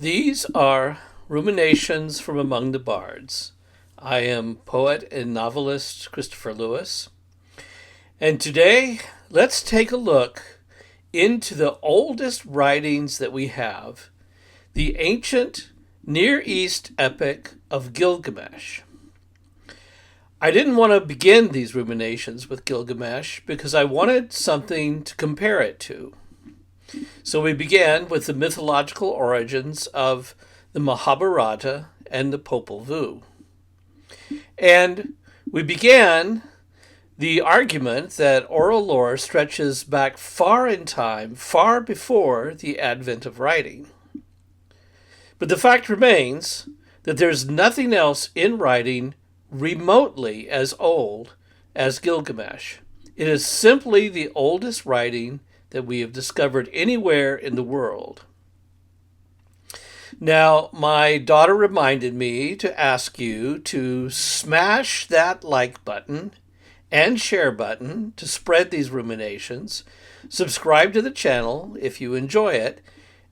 These are Ruminations from Among the Bards. I am poet and novelist Christopher Lewis, and today let's take a look into the oldest writings that we have, the ancient Near East epic of Gilgamesh. I didn't want to begin these ruminations with Gilgamesh because I wanted something to compare it to. So we began with the mythological origins of the Mahabharata and the Popol Vuh. And we began the argument that oral lore stretches back far in time, far before the advent of writing. But the fact remains that there's nothing else in writing remotely as old as Gilgamesh. It is simply the oldest writing that we have discovered anywhere in the world. Now, my daughter reminded me to ask you to smash that like button and share button to spread these ruminations. Subscribe to the channel if you enjoy it.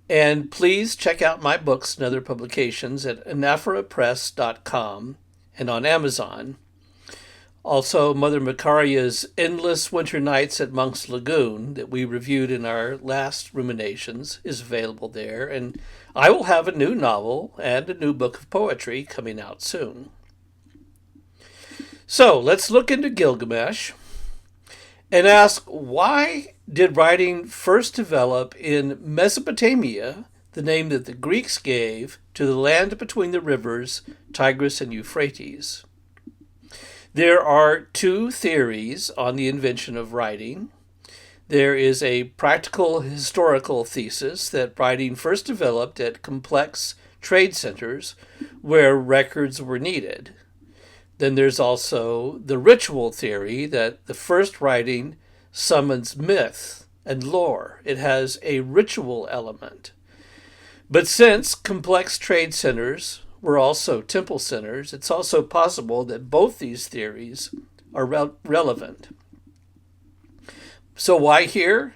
And please check out my books and other publications at anaphorapress.com and on Amazon. Also, Mother Macaria's Endless Winter Nights at Monk's Lagoon that we reviewed in our last Ruminations is available there, and I will have a new novel and a new book of poetry coming out soon. So, let's look into Gilgamesh and ask, why did writing first develop in Mesopotamia, the name that the Greeks gave to the land between the rivers Tigris and Euphrates? There are two theories on the invention of writing. There is a practical historical thesis that writing first developed at complex trade centers where records were needed. Then there's also the ritual theory that the first writing summons myth and lore. It has a ritual element. But since complex trade centers were also temple centers, it's also possible that both these theories are relevant. So why here?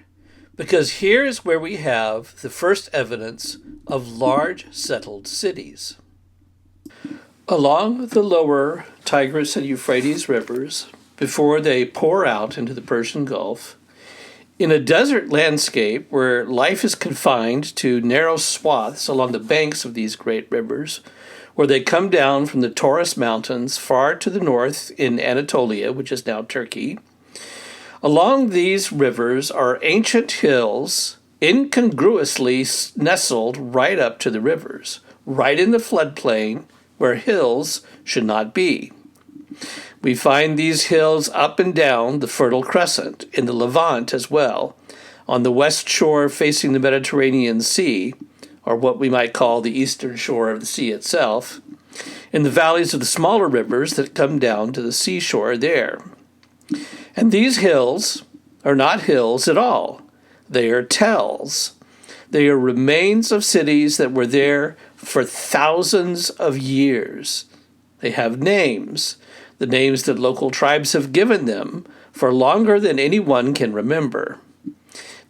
Because here is where we have the first evidence of large settled cities. Along the lower Tigris and Euphrates rivers, before they pour out into the Persian Gulf, in a desert landscape where life is confined to narrow swaths along the banks of these great rivers, where they come down from the Taurus Mountains far to the north in Anatolia, which is now Turkey. Along these rivers are ancient hills incongruously nestled right up to the rivers, right in the floodplain where hills should not be. We find these hills up and down the Fertile Crescent, in the Levant as well, on the west shore facing the Mediterranean Sea, or what we might call the eastern shore of the sea itself, in the valleys of the smaller rivers that come down to the seashore there. And these hills are not hills at all. They are tells. They are remains of cities that were there for thousands of years. They have names, the names that local tribes have given them for longer than anyone can remember.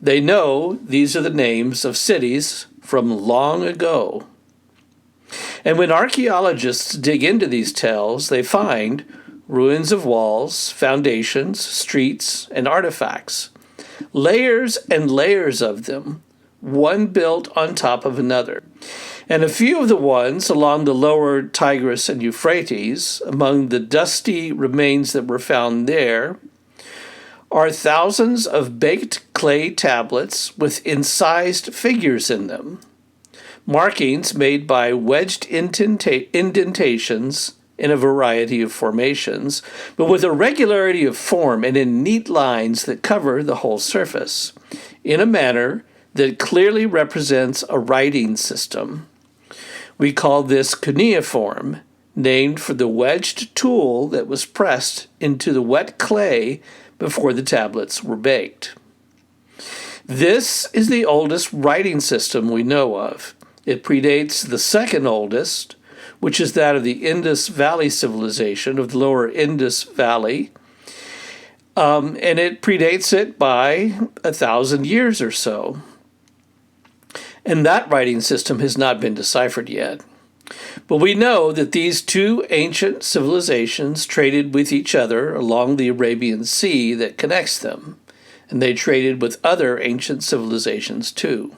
They know these are the names of cities from long ago. And when archaeologists dig into these tells, they find ruins of walls, foundations, streets, and artifacts. Layers and layers of them, one built on top of another. And a few of the ones along the lower Tigris and Euphrates, among the dusty remains that were found there, are thousands of baked clay tablets with incised figures in them, markings made by wedged indentations in a variety of formations, but with a regularity of form and in neat lines that cover the whole surface, in a manner that clearly represents a writing system. We call this cuneiform, named for the wedged tool that was pressed into the wet clay before the tablets were baked. This is the oldest writing system we know of. It predates the second oldest, which is that of the Indus Valley civilization of the lower Indus Valley, and it predates it by 1,000 years or so. and that writing system has not been deciphered yet. But we know that these two ancient civilizations traded with each other along the Arabian Sea that connects them, and they traded with other ancient civilizations too.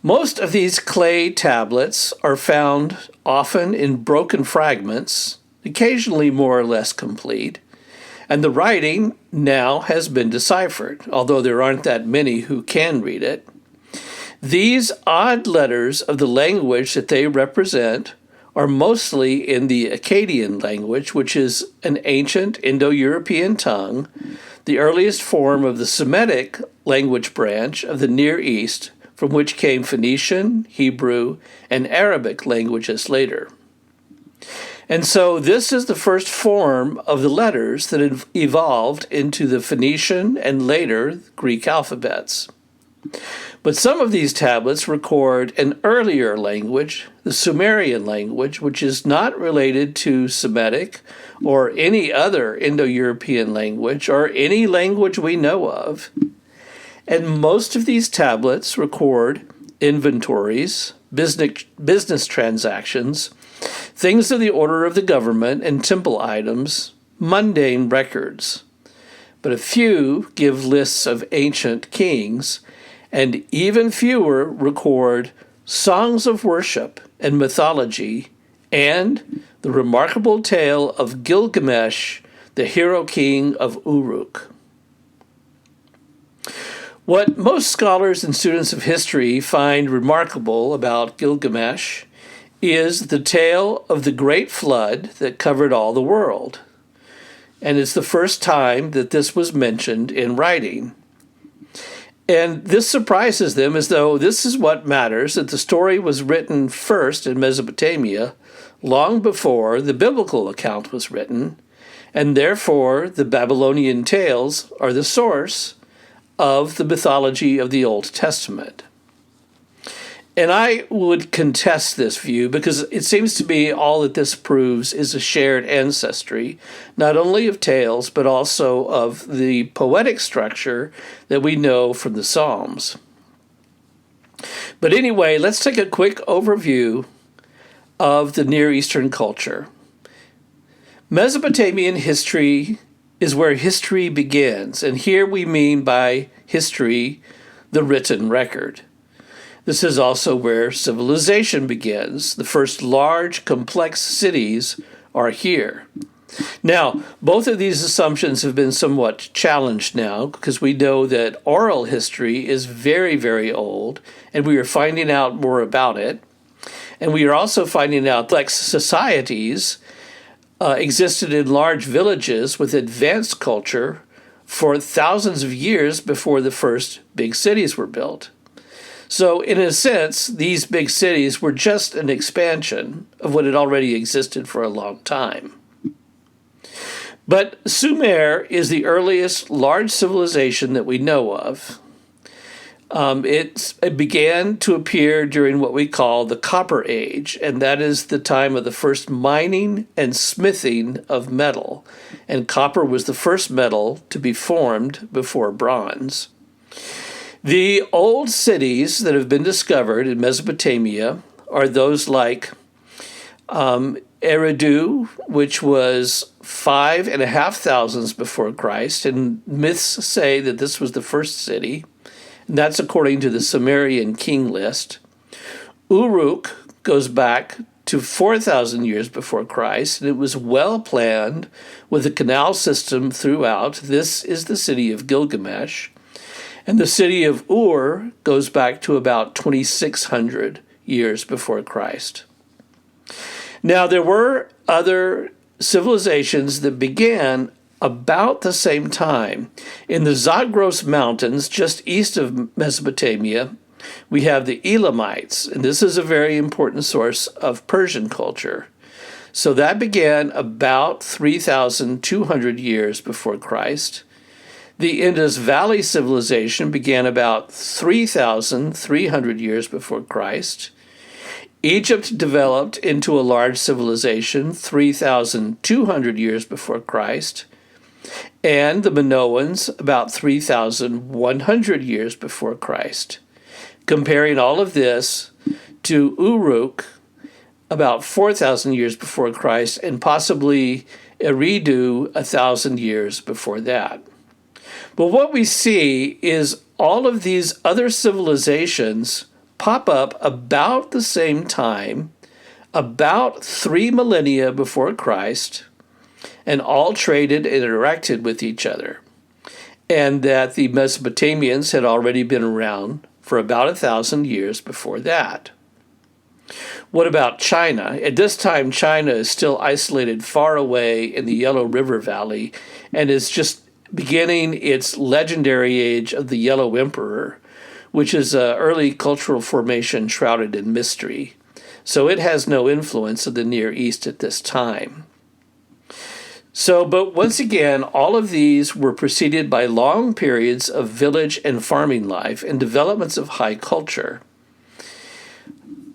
Most of these clay tablets are found often in broken fragments, occasionally more or less complete, and the writing now has been deciphered, although there aren't that many who can read it. These odd letters of the language that they represent are mostly in the Akkadian language, which is an ancient Indo-European tongue, the earliest form of the Semitic language branch of the Near East, from which came Phoenician, Hebrew, and Arabic languages later. And so this is the first form of the letters that evolved into the Phoenician and later Greek alphabets. But some of these tablets record an earlier language, the Sumerian language, which is not related to Semitic or any other Indo-European language or any language we know of. And most of these tablets record inventories, business transactions, things of the order of the government, and temple items, mundane records. But a few give lists of ancient kings, and even fewer record songs of worship and mythology, and the remarkable tale of Gilgamesh, the hero king of Uruk. What most scholars and students of history find remarkable about Gilgamesh is the tale of the great flood that covered all the world. And it's the first time that this was mentioned in writing. And this surprises them, as though this is what matters, that the story was written first in Mesopotamia, long before the biblical account was written, and therefore the Babylonian tales are the source of the mythology of the Old Testament. And I would contest this view because it seems to me all that this proves is a shared ancestry, not only of tales, but also of the poetic structure that we know from the Psalms. But anyway, let's take a quick overview of the Near Eastern culture. Mesopotamian history is where history begins, and here we mean by history the written record. This is also where civilization begins. The first large, complex cities are here. Now, both of these assumptions have been somewhat challenged now because we know that oral history is very, very old, and we are finding out more about it. And we are also finding out complex societies existed in large villages with advanced culture for thousands of years before the first big cities were built. So, in a sense, these big cities were just an expansion of what had already existed for a long time. But Sumer is the earliest large civilization that we know of. It began to appear during what we call the Copper Age, and that is the time of the first mining and smithing of metal. And copper was the first metal to be formed before bronze. The old cities that have been discovered in Mesopotamia are those like Eridu, which was 5,500 before Christ, and myths say that this was the first city. And that's according to the Sumerian king list. Uruk goes back to 4,000 years before Christ, and it was well planned with a canal system throughout. This is the city of Gilgamesh. And the city of Ur goes back to about 2,600 years before Christ. Now, there were other civilizations that began about the same time. In the Zagros Mountains, just east of Mesopotamia, we have the Elamites, and this is a very important source of Persian culture. So that began about 3,200 years before Christ. The Indus Valley civilization began about 3,300 years before Christ. Egypt developed into a large civilization 3,200 years before Christ. And the Minoans about 3,100 years before Christ. comparing all of this to Uruk about 4,000 years before Christ and possibly Eridu 1,000 years before that. But what we see is all of these other civilizations pop up about the same time, about 3 millennia before Christ, and all traded and interacted with each other. And that the Mesopotamians had already been around for about 1,000 years before that. What about China? At this time, China is still isolated far away in the Yellow River Valley and is just beginning its legendary age of the Yellow Emperor, which is an early cultural formation shrouded in mystery. So it has no influence of the Near East at this time. But once again, all of these were preceded by long periods of village and farming life and developments of high culture.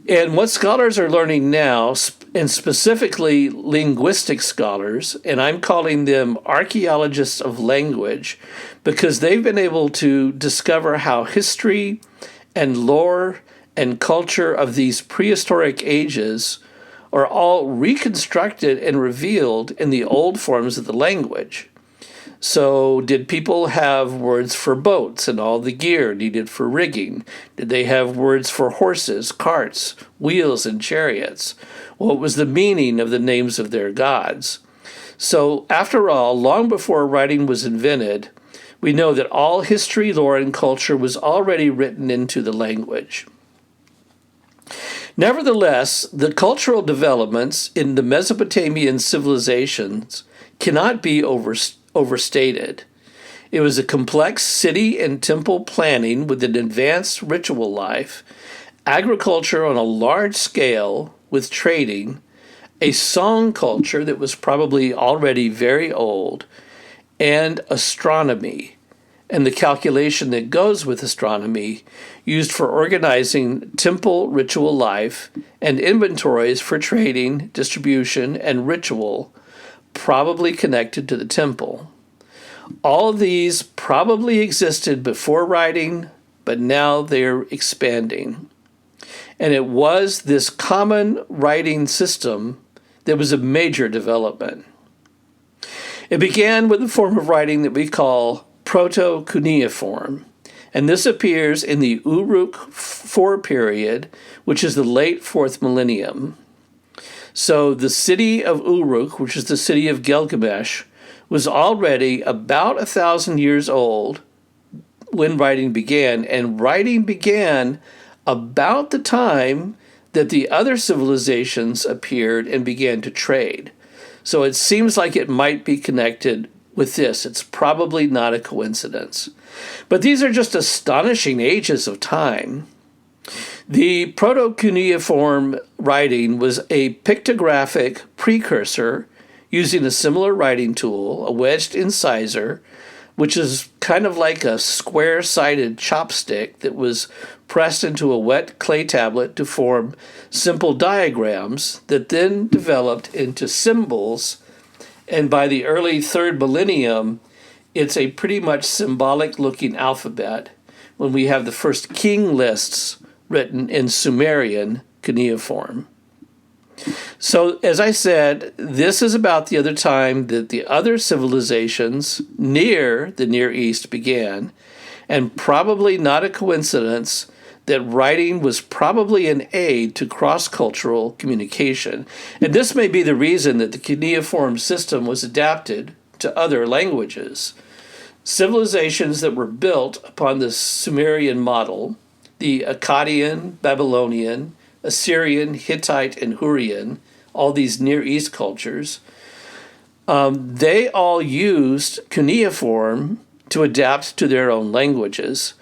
And what scholars are learning now, and specifically linguistic scholars, and I'm calling them archaeologists of language, because they've been able to discover how history and lore and culture of these prehistoric ages are all reconstructed and revealed in the old forms of the language. So did people have words for boats and all the gear needed for rigging? Did they have words for horses, carts, wheels, and chariots? What was the meaning of the names of their gods? So after all, long before writing was invented, we know that all history, lore, and culture was already written into the language. Nevertheless, the cultural developments in the Mesopotamian civilizations cannot be overstated. It was a complex city and temple planning with an advanced ritual life, agriculture on a large scale with trading, a song culture that was probably already very old, and astronomy, and the calculation that goes with astronomy used for organizing temple ritual life and inventories for trading, distribution, and ritual, probably connected to the temple. All of these probably existed before writing, but now they're expanding. And it was this common writing system that was a major development. It began with a form of writing that we call proto-cuneiform, and this appears in the Uruk IV period, which is the late 4th millennium. So the city of Uruk, which is the city of Gilgamesh, was already about 1,000 years old when writing began, and writing began about the time that the other civilizations appeared and began to trade. So it seems like it might be connected with this. It's probably not a coincidence. But these are just astonishing ages of time. The proto-cuneiform writing was a pictographic precursor using a similar writing tool, a wedged incisor, which is kind of like a square-sided chopstick that was pressed into a wet clay tablet to form simple diagrams that then developed into symbols. And by the early 3rd millennium, it's a pretty much symbolic-looking alphabet when we have the first king lists written in Sumerian cuneiform. So, as I said, this is about the other time that the other civilizations near the Near East began, and probably not a coincidence that writing was probably an aid to cross-cultural communication. And this may be the reason that the cuneiform system was adapted to other languages. Civilizations that were built upon the Sumerian model, the Akkadian, Babylonian, Assyrian, Hittite, and Hurrian, all these Near East cultures, they all used cuneiform to adapt to their own languages.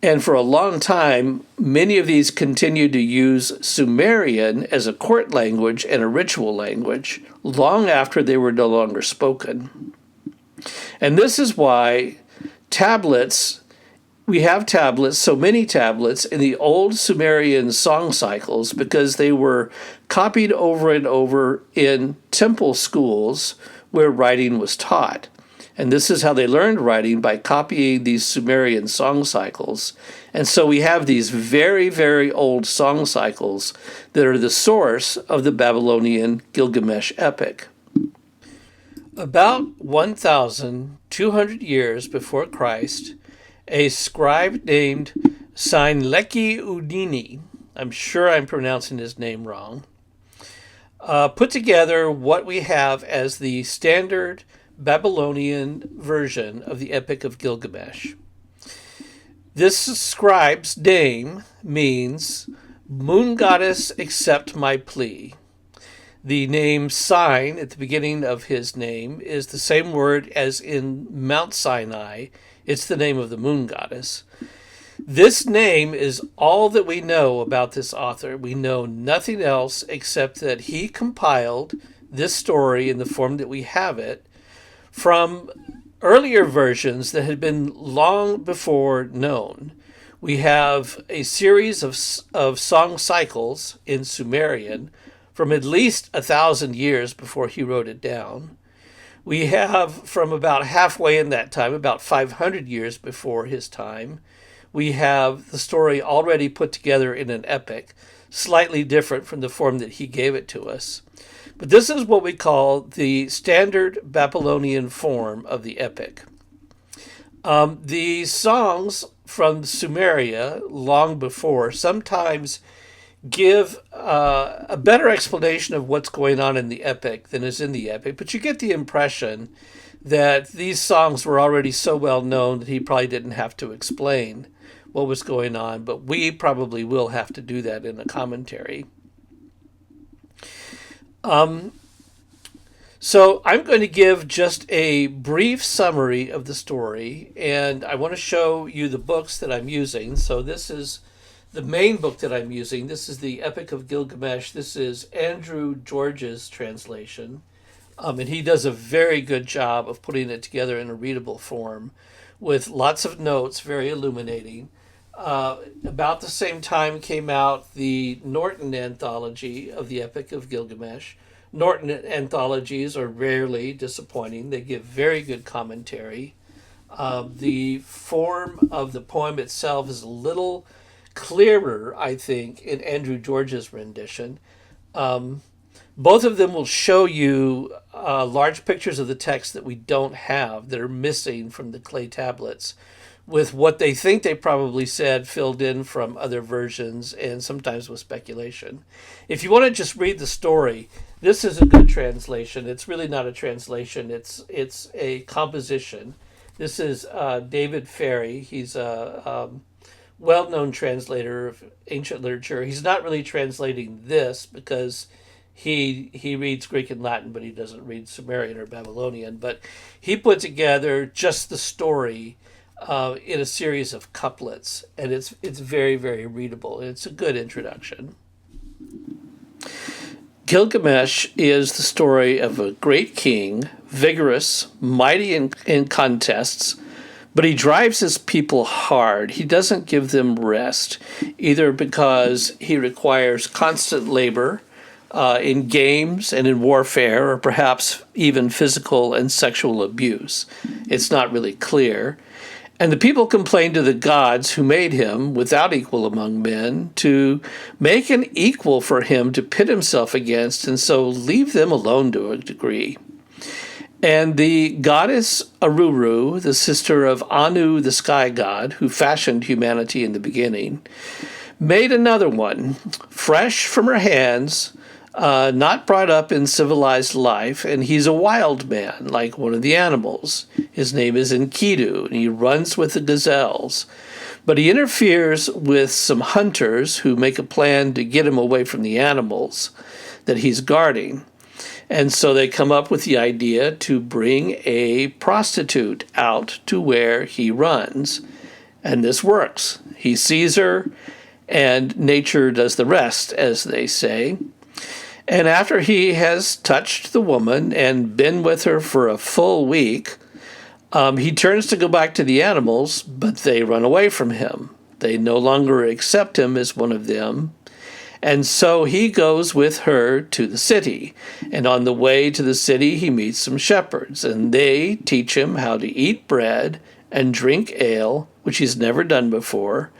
And for a long time, many of these continued to use Sumerian as a court language and a ritual language long after they were no longer spoken. And this is why we have tablets, so many tablets in the old Sumerian song cycles, because they were copied over and over in temple schools where writing was taught. And this is how they learned writing, by copying these Sumerian song cycles And so we have these very, very old song cycles that are the source of the Babylonian Gilgamesh epic. About 1,200 years before Christ, a scribe named Sinleki Udini, I'm sure I'm pronouncing his name wrong, put together what we have as the standard Babylonian version of the Epic of Gilgamesh. This scribe's name means, "Moon goddess, accept my plea." The name Sin at the beginning of his name is the same word as in Mount Sinai. It's the name of the moon goddess. This name is all that we know about this author. We know nothing else except that he compiled this story in the form that we have it from earlier versions that had been long before known. We have a series of song cycles in Sumerian from at least 1,000 years before he wrote it down. We have from about halfway in that time, about 500 years before his time, we have the story already put together in an epic, slightly different from the form that he gave it to us. But this is what we call the standard Babylonian form of the epic. The songs from Sumeria, long before, sometimes give a better explanation of what's going on in the epic than is in the epic, but you get the impression that these songs were already so well known that he probably didn't have to explain what was going on, but we probably will have to do that in a commentary. So I'm going to give just a brief summary of the story, and I want to show you the books that I'm using. So this is the main book that I'm using. This is the Epic of Gilgamesh. This is Andrew George's translation, and he does a very good job of putting it together in a readable form with lots of notes, very illuminating. About the same time came out the Norton anthology of the Epic of Gilgamesh. Norton anthologies are rarely disappointing. They give very good commentary. The form of the poem itself is a little clearer, I think, in Andrew George's rendition. Both of them will show you large pictures of the text that we don't have, that are missing from the clay tablets, with what they think they probably said filled in from other versions and sometimes with speculation. If you want to just read the story, this is a good translation. It's really not a translation. It's a composition. This is David Ferry. He's a well-known translator of ancient literature. He's not really translating this because he reads Greek and Latin, but he doesn't read Sumerian or Babylonian. But he put together just the story in a series of couplets, and it's very, very readable. It's a good introduction. Gilgamesh is the story of a great king, vigorous, mighty in contests, but he drives his people hard. He doesn't give them rest, either because he requires constant labor in games and in warfare, or perhaps even physical and sexual abuse. It's not really clear. And the people complain to the gods who made him without equal among men to make an equal for him to pit himself against, and so leave them alone to a degree. And the goddess Aruru, the sister of Anu, the sky god, who fashioned humanity in the beginning, made another one, fresh from her hands, not brought up in civilized life, and he's a wild man, like one of the animals. His name is Enkidu, and he runs with the gazelles. But he interferes with some hunters who make a plan to get him away from the animals that he's guarding. And so they come up with the idea to bring a prostitute out to where he runs. And this works. He sees her, and nature does the rest, as they say. And after he has touched the woman and been with her for a full week, he turns to go back to the animals, but they run away from him. They no longer accept him as one of them. And so he goes with her to the city. And on the way to the city, he meets some shepherds, and they teach him how to eat bread and drink ale which he's never done before,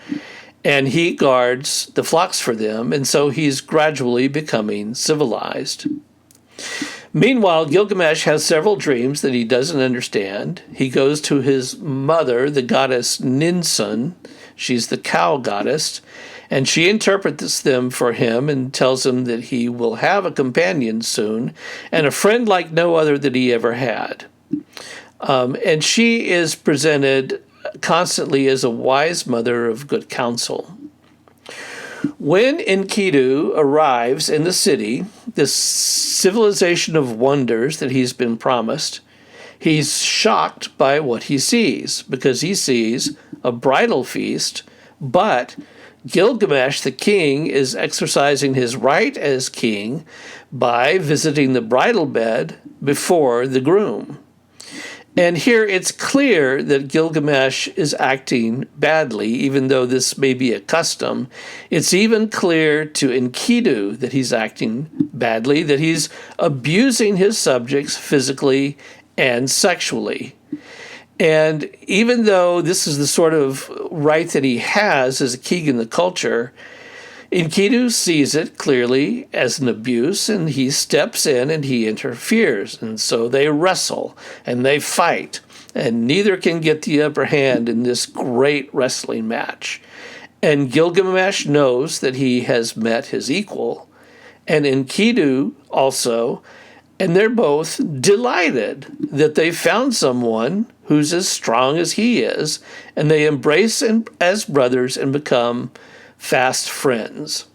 and he guards the flocks for them, and so he's gradually becoming civilized. Meanwhile, Gilgamesh has several dreams that he doesn't understand. He goes to his mother, the goddess Ninsun. She's the cow goddess, and she interprets them for him and tells him that he will have a companion soon and a friend like no other that he ever had. And she is presented constantly as a wise mother of good counsel. When Enkidu arrives in the city, this civilization of wonders that he's been promised, he's shocked by what he sees, because he sees a bridal feast, but Gilgamesh, the king, is exercising his right as king by visiting the bridal bed before the groom. And here it's clear that Gilgamesh is acting badly, even though this may be a custom. It's even clear to Enkidu that he's acting badly, that he's abusing his subjects physically and sexually. And even though this is the sort of right that he has as a king in the culture, Enkidu sees it clearly as an abuse, and he steps in and he interferes. And so they wrestle and they fight, and neither can get the upper hand in this great wrestling match. And Gilgamesh knows that he has met his equal, and Enkidu also, and they're both delighted that they found someone who's as strong as he is, and they embrace as brothers and become fast friends.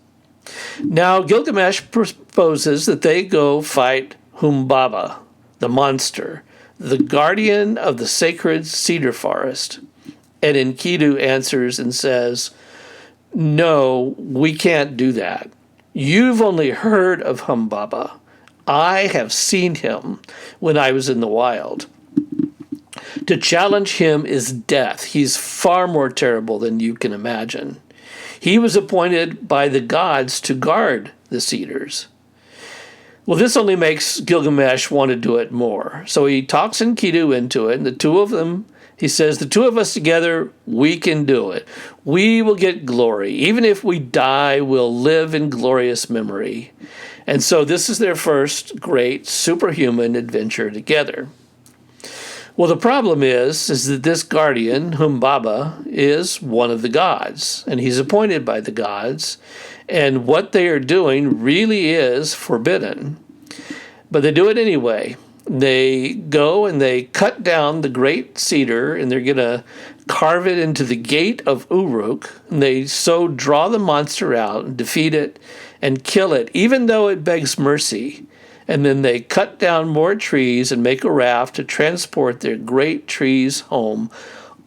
Now, Gilgamesh proposes that they go fight Humbaba, the monster, the guardian of the sacred cedar forest. And Enkidu answers and says, "No, we can't do that. You've only heard of Humbaba. I have seen him when I was in the wild. To challenge him is death. He's far more terrible than you can imagine. He was appointed by the gods to guard the cedars." Well, this only makes Gilgamesh want to do it more. So he talks Enkidu into it, and the two of them, he says, "The two of us together, we can do it. We will get glory. Even if we die, we'll live in glorious memory." And so this is their first great superhuman adventure together. Well, the problem is that this guardian, Humbaba, is one of the gods, and he's appointed by the gods, and what they are doing really is forbidden. But they do it anyway. They go and they cut down the great cedar, and they're going to carve it into the gate of Uruk, and they so draw the monster out and defeat it and kill it, even though it begs mercy. And then they cut down more trees and make a raft to transport their great trees home,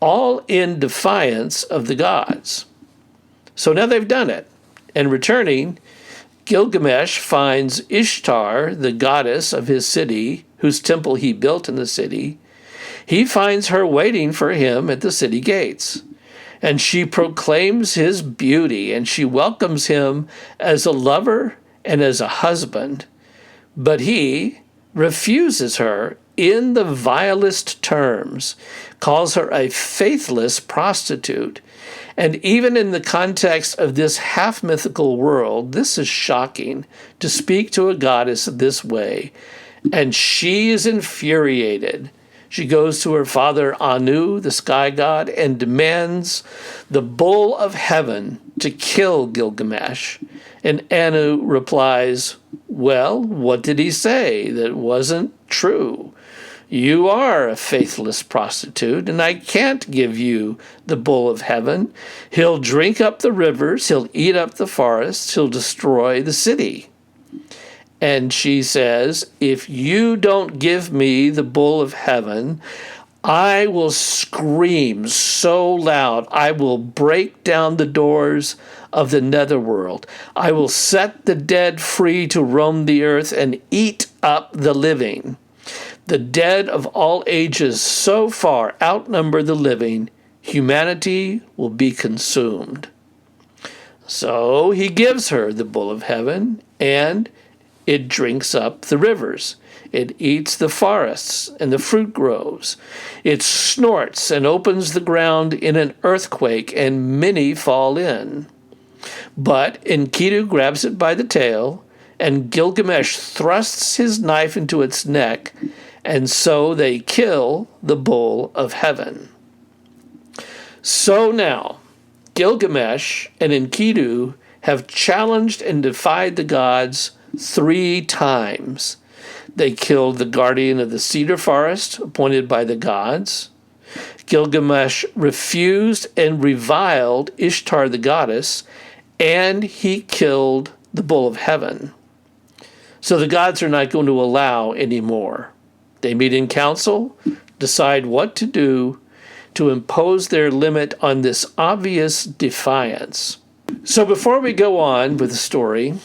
all in defiance of the gods. So now they've done it. And returning, Gilgamesh finds Ishtar, the goddess of his city, whose temple he built in the city. He finds her waiting for him at the city gates. And she proclaims his beauty, and she welcomes him as a lover and as a husband. But he refuses her in the vilest terms, calls her a faithless prostitute. And even in the context of this half-mythical world, this is shocking to speak to a goddess this way. And she is infuriated. She goes to her father Anu, the sky god, and demands the bull of heaven to kill Gilgamesh. And Anu replies, "Well, what did he say that wasn't true? You are a faithless prostitute, and I can't give you the bull of heaven. He'll drink up the rivers, he'll eat up the forests, he'll destroy the city." And she says, "If you don't give me the bull of heaven, I will scream so loud, I will break down the doors of the netherworld. I will set the dead free to roam the earth and eat up the living. The dead of all ages so far outnumber the living, humanity will be consumed." So he gives her the bull of heaven, and It drinks up the rivers. It eats the forests and the fruit groves. It snorts and opens the ground in an earthquake, and many fall in. But Enkidu grabs it by the tail, and Gilgamesh thrusts his knife into its neck, and so they kill the bull of heaven. So now, Gilgamesh and Enkidu have challenged and defied the gods 3 times. They killed the guardian of the cedar forest appointed by the gods. Gilgamesh refused and reviled Ishtar the goddess, and he killed the bull of heaven. So the gods are not going to allow any more. They meet in council, decide what to do to impose their limit on this obvious defiance. So before we go on with the story,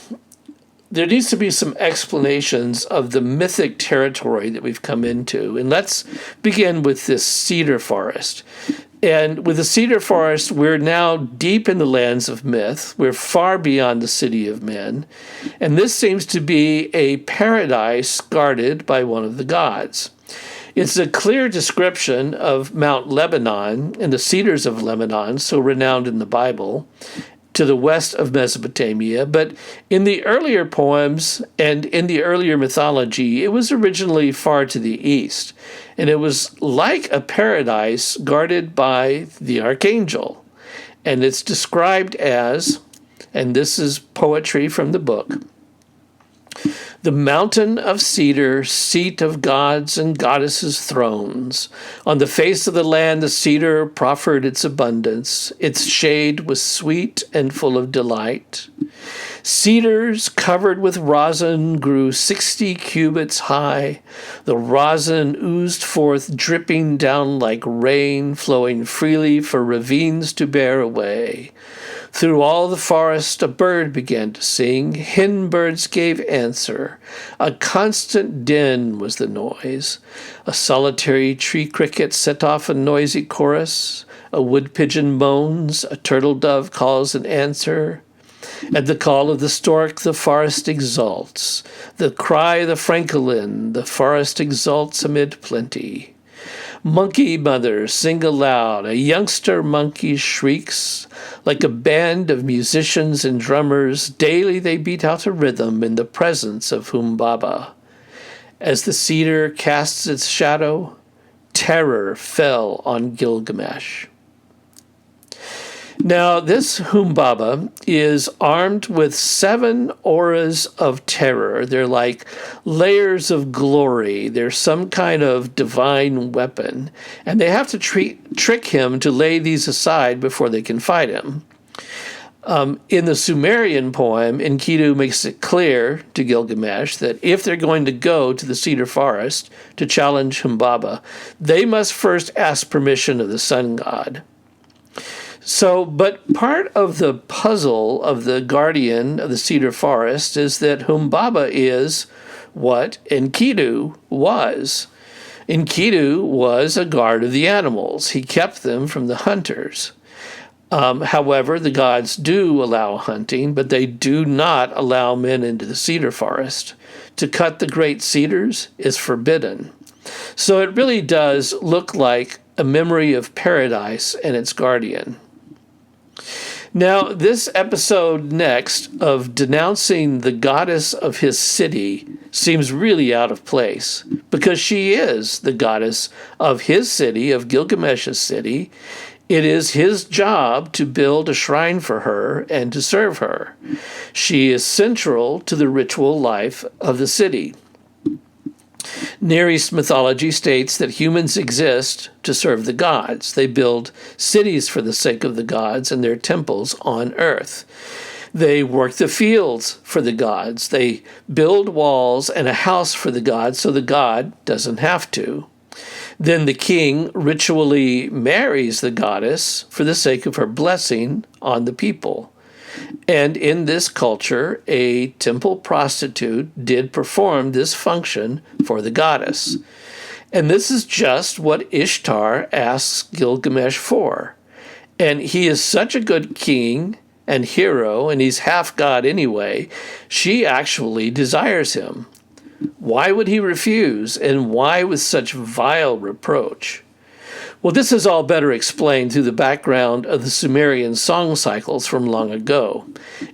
there needs to be some explanations of the mythic territory that we've come into. And let's begin with this cedar forest. And with the cedar forest, we're now deep in the lands of myth. We're far beyond the city of men. And this seems to be a paradise guarded by one of the gods. It's a clear description of Mount Lebanon and the cedars of Lebanon, so renowned in the Bible, to the west of Mesopotamia. But in the earlier poems and in the earlier mythology, it was originally far to the east. And it was like a paradise guarded by the archangel. And it's described as, and this is poetry from the book, the mountain of cedar, seat of gods and goddesses' thrones. On the face of the land the cedar proffered its abundance. Its shade was sweet and full of delight. Cedars covered with rosin grew 60 cubits high. The rosin oozed forth, dripping down like rain, flowing freely for ravines to bear away. Through all the forest a bird began to sing. Hen birds gave answer. A constant din was the noise. A solitary tree cricket set off a noisy chorus. A wood pigeon moans. A turtle dove calls an answer. At the call of the stork, the forest exults. The cry of the francolin, the forest exults amid plenty. Monkey mothers sing aloud. A youngster monkey shrieks. Like a band of musicians and drummers, daily they beat out a rhythm in the presence of Humbaba. As the cedar casts its shadow, terror fell on Gilgamesh. Now, this Humbaba is armed with 7 auras of terror. They're like layers of glory. They're some kind of divine weapon. And they have to trick him to lay these aside before they can fight him. In the Sumerian poem, Enkidu makes it clear to Gilgamesh that if they're going to go to the cedar forest to challenge Humbaba, they must first ask permission of the sun god. So, but part of the puzzle of the guardian of the cedar forest is that Humbaba is what Enkidu was. Enkidu was a guard of the animals. He kept them from the hunters. However, the gods do allow hunting, but they do not allow men into the cedar forest. To cut the great cedars is forbidden. So it really does look like a memory of paradise and its guardian. Now, this episode next of denouncing the goddess of his city seems really out of place, because she is the goddess of his city, of Gilgamesh's city. It is his job to build a shrine for her and to serve her. She is central to the ritual life of the city. Near East mythology states that humans exist to serve the gods. They build cities for the sake of the gods and their temples on earth. They work the fields for the gods. They build walls and a house for the gods so the god doesn't have to. Then the king ritually marries the goddess for the sake of her blessing on the people. And in this culture, a temple prostitute did perform this function for the goddess. And this is just what Ishtar asks Gilgamesh for. And he is such a good king and hero, and he's half god anyway, she actually desires him. Why would he refuse, and why with such vile reproach? Well, this is all better explained through the background of the Sumerian song cycles from long ago.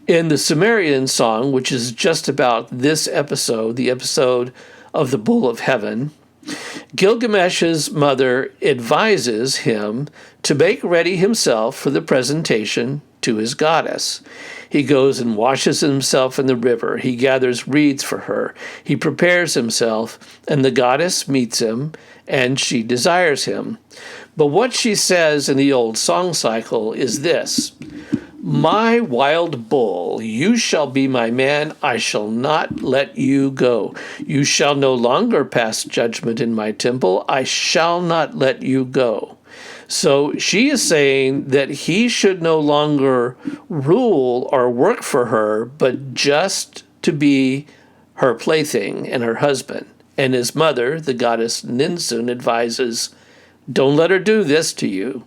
In the Sumerian song, which is just about this episode, the episode of the Bull of Heaven, Gilgamesh's mother advises him to make ready himself for the presentation to his goddess. He goes and washes himself in the river. He gathers reeds for her. He prepares himself, and the goddess meets him, and she desires him. But what she says in the old song cycle is this: "My wild bull, you shall be my man. I shall not let you go. You shall no longer pass judgment in my temple. I shall not let you go." So she is saying that he should no longer rule or work for her, but just to be her plaything and her husband. And his mother, the goddess Ninsun, advises, "Don't let her do this to you.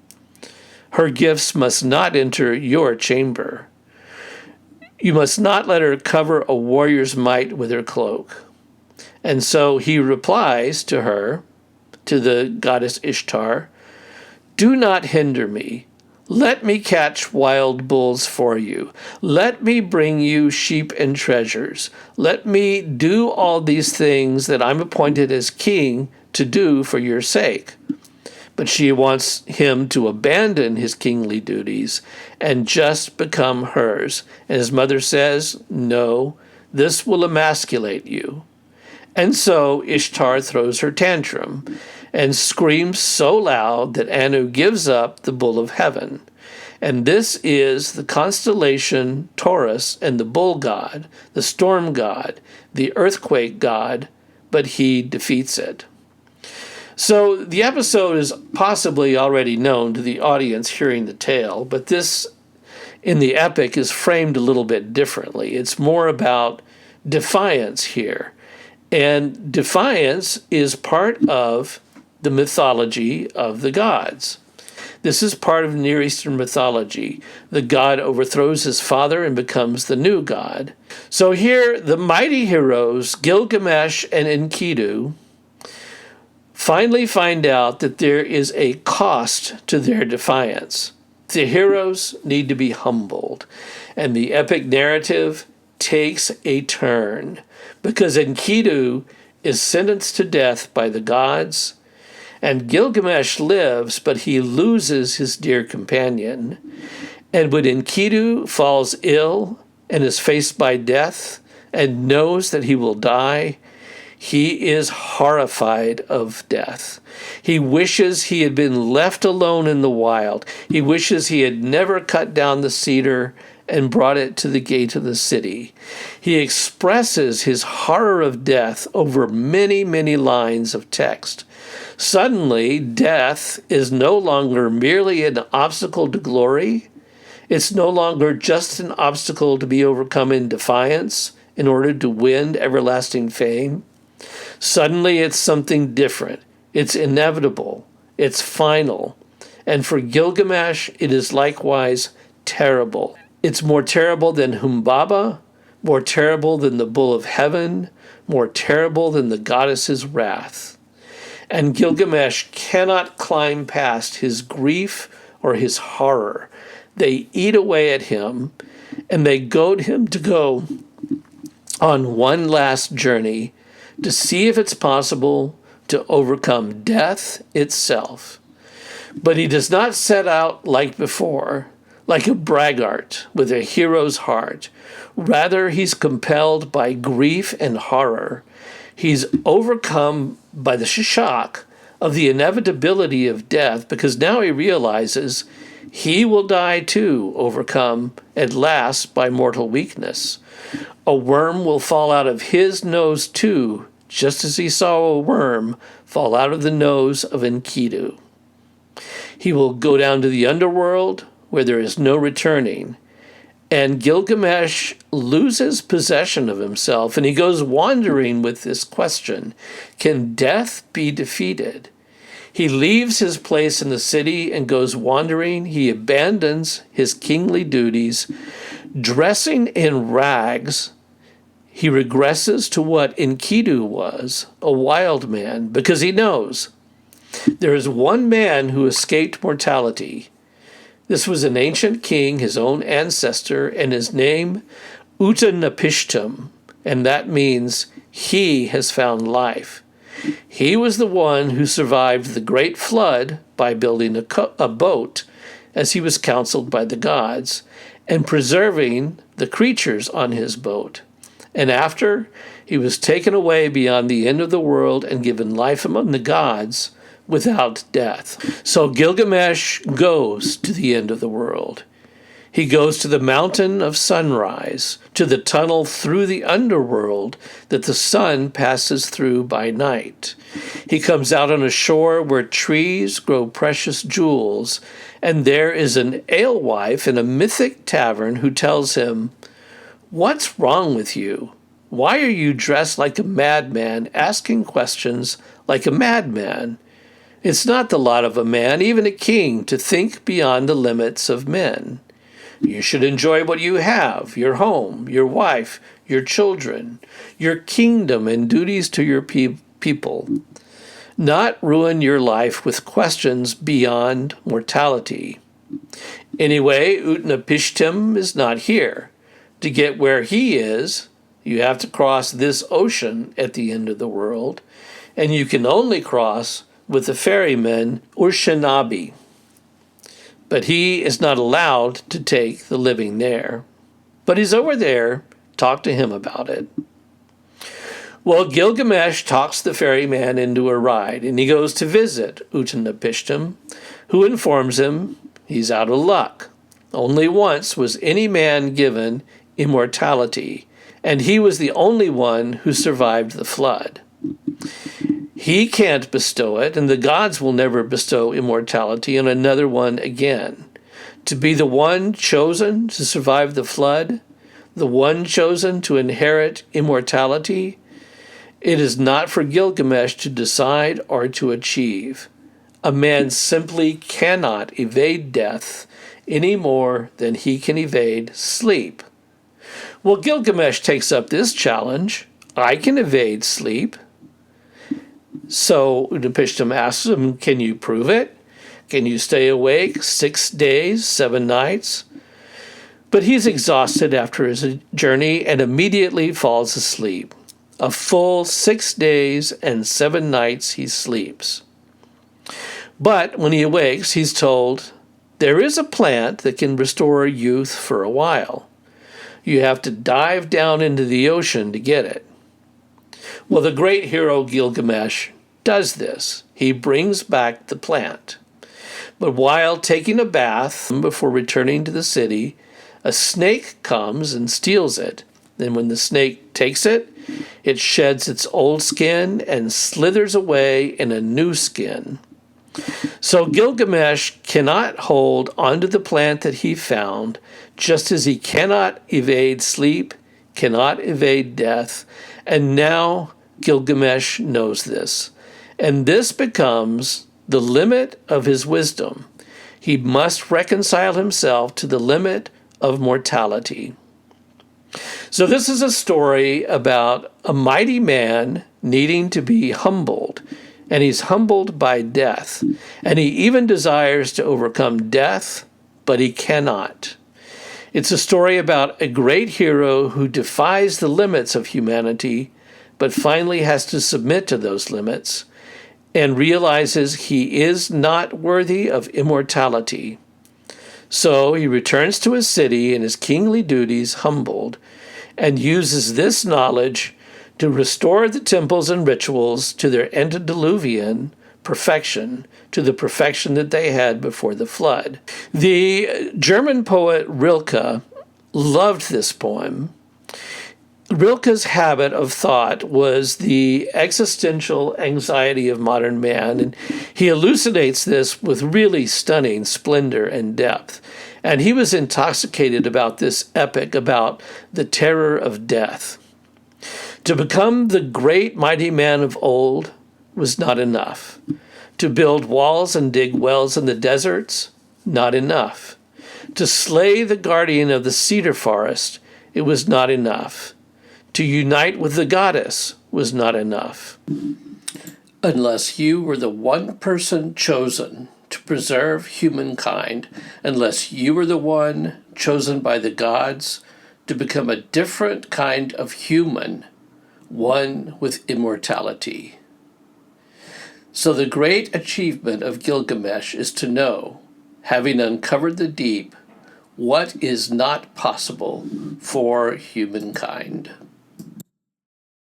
Her gifts must not enter your chamber. You must not let her cover a warrior's might with her cloak." And so he replies to her, to the goddess Ishtar, "Do not hinder me. Let me catch wild bulls for you. Let me bring you sheep and treasures. Let me do all these things that I'm appointed as king to do for your sake." But she wants him to abandon his kingly duties and just become hers. And his mother says, "No, this will emasculate you." And so Ishtar throws her tantrum and screams so loud that Anu gives up the Bull of Heaven. And this is the constellation Taurus and the bull god, the storm god, the earthquake god, but he defeats it. So the episode is possibly already known to the audience hearing the tale, but this in the epic is framed a little bit differently. It's more about defiance here. And defiance is part of the mythology of the gods. This is part of Near Eastern mythology. The god overthrows his father and becomes the new god. So here, the mighty heroes, Gilgamesh and Enkidu, finally find out that there is a cost to their defiance. The heroes need to be humbled, and the epic narrative takes a turn because Enkidu is sentenced to death by the gods, and Gilgamesh lives, but he loses his dear companion. And when Enkidu falls ill and is faced by death and knows that he will die, he is horrified of death. He wishes he had been left alone in the wild. He wishes he had never cut down the cedar and brought it to the gate of the city. He expresses his horror of death over many, many lines of text. Suddenly, death is no longer merely an obstacle to glory. It's no longer just an obstacle to be overcome in defiance in order to win everlasting fame. Suddenly, it's something different. It's inevitable. It's final. And for Gilgamesh, it is likewise terrible. It's more terrible than Humbaba, more terrible than the Bull of Heaven, more terrible than the goddess's wrath. And Gilgamesh cannot climb past his grief or his horror. They eat away at him, and they goad him to go on one last journey to see if it's possible to overcome death itself. But he does not set out like before, like a braggart with a hero's heart. Rather, he's compelled by grief and horror. He's overcome by the shock of the inevitability of death because now he realizes he will die too, overcome at last by mortal weakness. A worm will fall out of his nose too, just as he saw a worm fall out of the nose of Enkidu. He will go down to the underworld where there is no returning. And Gilgamesh loses possession of himself, and he goes wandering with this question: can death be defeated? He leaves his place in the city and goes wandering. He abandons his kingly duties, Dressing in rags, he regresses to what Enkidu was, a wild man, because he knows there is one man who escaped mortality. This was an ancient king, his own ancestor, and his name Utanapishtim, and that means he has found life. He was the one who survived the great flood by building a boat, as he was counseled by the gods, and preserving the creatures on his boat. And after, he was taken away beyond the end of the world and given life among the gods without death. So Gilgamesh goes to the end of the world. He goes to the mountain of sunrise, to the tunnel through the underworld that the sun passes through by night. He comes out on a shore where trees grow precious jewels, and there is an alewife in a mythic tavern who tells him, "What's wrong with you? Why are you dressed like a madman, asking questions like a madman? It's not the lot of a man, even a king, to think beyond the limits of men. You should enjoy what you have, your home, your wife, your children, your kingdom and duties to your people. Not ruin your life with questions beyond mortality." Anyway, Utnapishtim is not here. To get where he is, you have to cross this ocean at the end of the world, and you can only cross with the ferryman Urshanabi. But he is not allowed to take the living there. But he's over there. Talk to him about it. Well, Gilgamesh talks the ferryman into a ride, and he goes to visit Utanapishtim, who informs him he's out of luck. Only once was any man given immortality, and he was the only one who survived the flood. He can't bestow it, and the gods will never bestow immortality on another one again. To be the one chosen to survive the flood, the one chosen to inherit immortality, it is not for Gilgamesh to decide or to achieve. A man simply cannot evade death any more than he can evade sleep. Well, Gilgamesh takes up this challenge. I can evade sleep. So Utnapishtim asks him, can you prove it? Can you stay awake 6 days, 7 nights? But he's exhausted after his journey and immediately falls asleep. A full 6 days and 7 nights he sleeps. But when he awakes, he's told, there is a plant that can restore youth for a while. You have to dive down into the ocean to get it. Well, the great hero Gilgamesh does this. He brings back the plant. But while taking a bath before returning to the city, a snake comes and steals it. Then when the snake takes it, it sheds its old skin and slithers away in a new skin. So Gilgamesh cannot hold onto the plant that he found, just as he cannot evade sleep, cannot evade death, and now Gilgamesh knows this. And this becomes the limit of his wisdom. He must reconcile himself to the limit of mortality. So this is a story about a mighty man needing to be humbled, and he's humbled by death. And he even desires to overcome death, but he cannot. It's a story about a great hero who defies the limits of humanity, but finally has to submit to those limits and realizes he is not worthy of immortality. So he returns to his city and his kingly duties humbled, and uses this knowledge to restore the temples and rituals to their antediluvian perfection, to the perfection that they had before the flood. The German poet Rilke loved this poem. Rilke's habit of thought was the existential anxiety of modern man, and he elucidates this with really stunning splendor and depth. And he was intoxicated about this epic, about the terror of death. To become the great mighty man of old was not enough. To build walls and dig wells in the deserts, not enough. To slay the guardian of the cedar forest, it was not enough. To unite with the goddess was not enough. Unless you were the one person chosen to preserve humankind, unless you were the one chosen by the gods to become a different kind of human, one with immortality. So the great achievement of Gilgamesh is to know, having uncovered the deep, what is not possible for humankind.